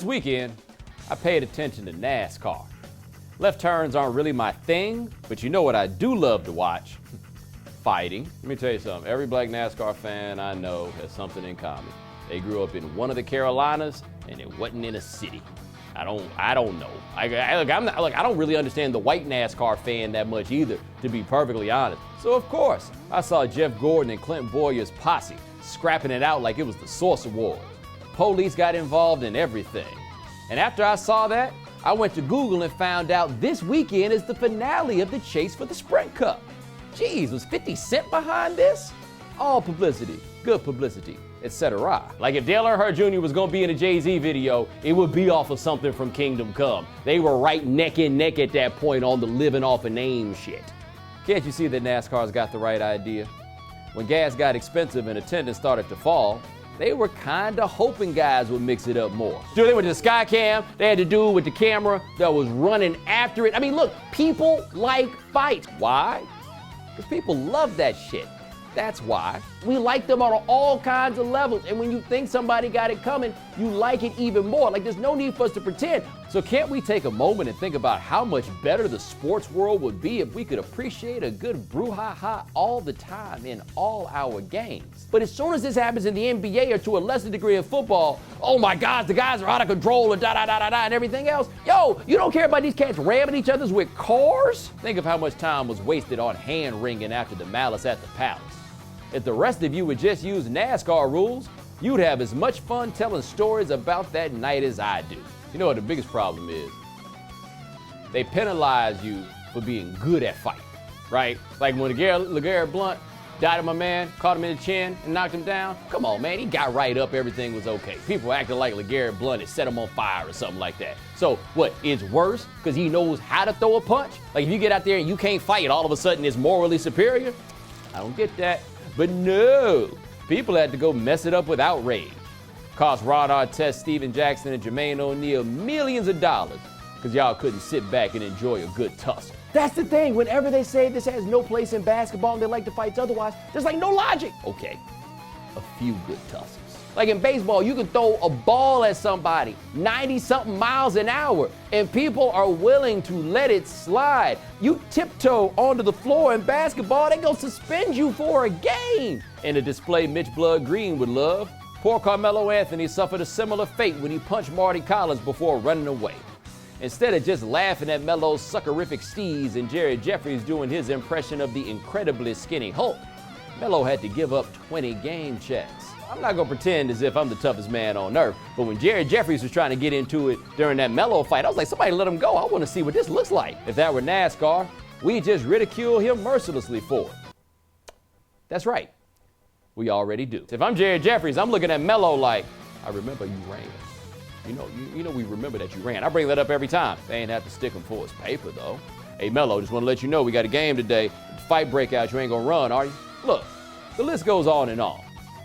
This weekend, I paid attention to NASCAR. Left turns aren't really my thing, but you know what I do love to watch? Fighting. Let me tell you something. Every black NASCAR fan I know has something in common. They grew up in one of the Carolinas, and it wasn't in a city. I don't know. I don't really understand the white NASCAR fan that much either, to be perfectly honest. So of course, I saw Jeff Gordon and Clint Bowyer's posse scrapping it out like it was the Source Awards. Police got involved in everything. And after I saw that, I went to Google and found out this weekend is the finale of the chase for the Sprint Cup. Geez, was 50 Cent behind this? All publicity, good publicity, etc. Like if Dale Earnhardt Jr. was gonna be in a Jay-Z video, it would be off of something from Kingdom Come. They were right neck and neck at that point on the living off a name shit. Can't you see that NASCAR's got the right idea? When gas got expensive and attendance started to fall, they were kinda hoping guys would mix it up more. Dude, they went to the Skycam, they had to do it with the camera that was running after it. I mean, look, people like fights. Why? Because people love that shit. That's why. We like them on all kinds of levels. And when you think somebody got it coming, you like it even more. Like there's no need for us to pretend. So can't we take a moment and think about how much better the sports world would be if we could appreciate a good brouhaha all the time in all our games? But as soon as this happens in the NBA or to a lesser degree in football, oh my God, the guys are out of control and and everything else. Yo, you don't care about these cats ramming each other with cars? Think of how much time was wasted on hand wringing after the malice at the palace. If the rest of you would just use NASCAR rules, you'd have as much fun telling stories about that night as I do. You know what the biggest problem is? They penalize you for being good at fighting, right? Like when LeGarrette Blount died of my man, caught him in the chin and knocked him down. Come on, man, he got right up, everything was okay. People acting like LeGarrette Blount had set him on fire or something like that. So what, it's worse because he knows how to throw a punch? Like if you get out there and you can't fight, all of a sudden it's morally superior? I don't get that. But no, people had to go mess it up with outrage. Cost Rod Artest, Steven Jackson, and Jermaine O'Neal millions of dollars because y'all couldn't sit back and enjoy a good tussle. That's the thing, whenever they say this has no place in basketball and they like to fight otherwise, there's like no logic. Okay, a few good tussles. Like in baseball, you can throw a ball at somebody 90-something miles an hour, and people are willing to let it slide. You tiptoe onto the floor in basketball, they gonna suspend you for a game. And a display Mitch Blood Green would love. Poor Carmelo Anthony suffered a similar fate when he punched Marty Collins before running away. Instead of just laughing at Melo's suckerific steez and Jared Jeffries doing his impression of the incredibly skinny Hulk, Melo had to give up 20 game checks. I'm not gonna pretend as if I'm the toughest man on earth, but when Jared Jeffries was trying to get into it during that Melo fight, I was like, somebody let him go. I wanna see what this looks like. If that were NASCAR, we'd just ridicule him mercilessly for it. That's right, we already do. If I'm Jared Jeffries, I'm looking at Melo like, I remember you ran. You know we remember that you ran. I bring that up every time. They ain't have to stick him for his paper though. Hey Melo, just wanna let you know we got a game today. If the fight break out, you ain't gonna run, are you? Look, the list goes on and on.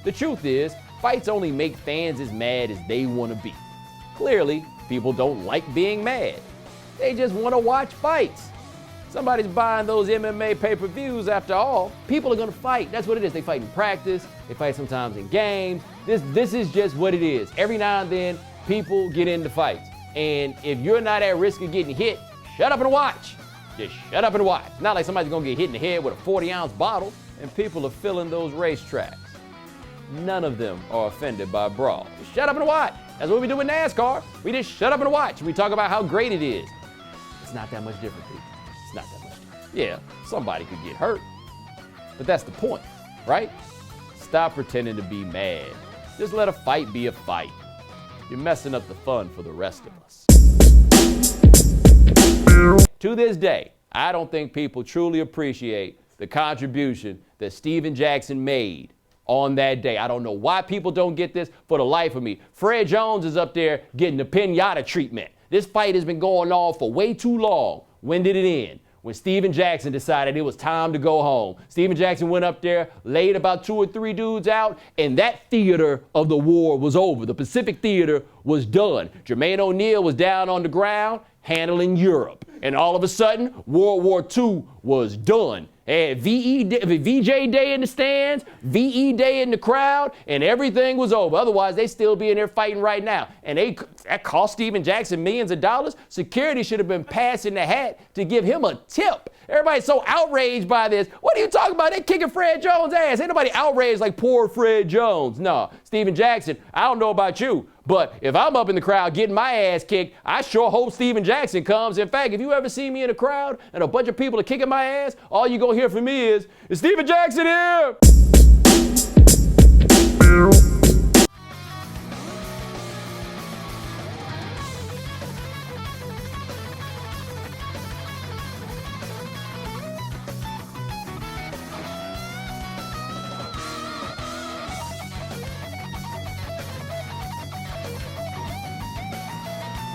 The truth is, fights only make fans as mad as they want to be. Clearly, people don't like being mad. They just want to watch fights. Somebody's buying those MMA pay-per-views after all. People are going to fight. That's what it is. They fight in practice. They fight sometimes in games. This is just what it is. Every now and then, people get into fights. And if you're not at risk of getting hit, shut up and watch. Just shut up and watch. Not like somebody's going to get hit in the head with a 40-ounce bottle. And people are filling those racetracks. None of them are offended by brawl. Just shut up and watch. That's what we do with NASCAR. We just shut up and watch. We talk about how great it is. It's not that much different, people. It's not that much different. Yeah, somebody could get hurt. But that's the point, right? Stop pretending to be mad. Just let a fight be a fight. You're messing up the fun for the rest of us. To this day, I don't think people truly appreciate the contribution that Steven Jackson made on that day. I don't know why people don't get this for the life of me. Fred Jones is up there getting the pinata treatment. This fight has been going on for way too long. When did it end? When Steven Jackson decided it was time to go home. Steven Jackson went up there, laid about 2 or 3 dudes out, and that theater of the war was over. The Pacific Theater was done. Jermaine O'Neal was down on the ground handling Europe. And all of a sudden, World War II was done. Had VJ Day in the stands, VE Day in the crowd, and everything was over. Otherwise, they still be in there fighting right now. And that cost Steven Jackson millions of dollars. Security should have been passing the hat to give him a tip. Everybody's so outraged by this. What are you talking about? They kicking Fred Jones' ass. Ain't nobody outraged like poor Fred Jones. No, Steven Jackson, I don't know about you, but if I'm up in the crowd getting my ass kicked, I sure hope Steven Jackson comes. In fact, if you ever see me in a crowd and a bunch of people are kicking my ass, all you gonna hear from me is Steven Jackson here!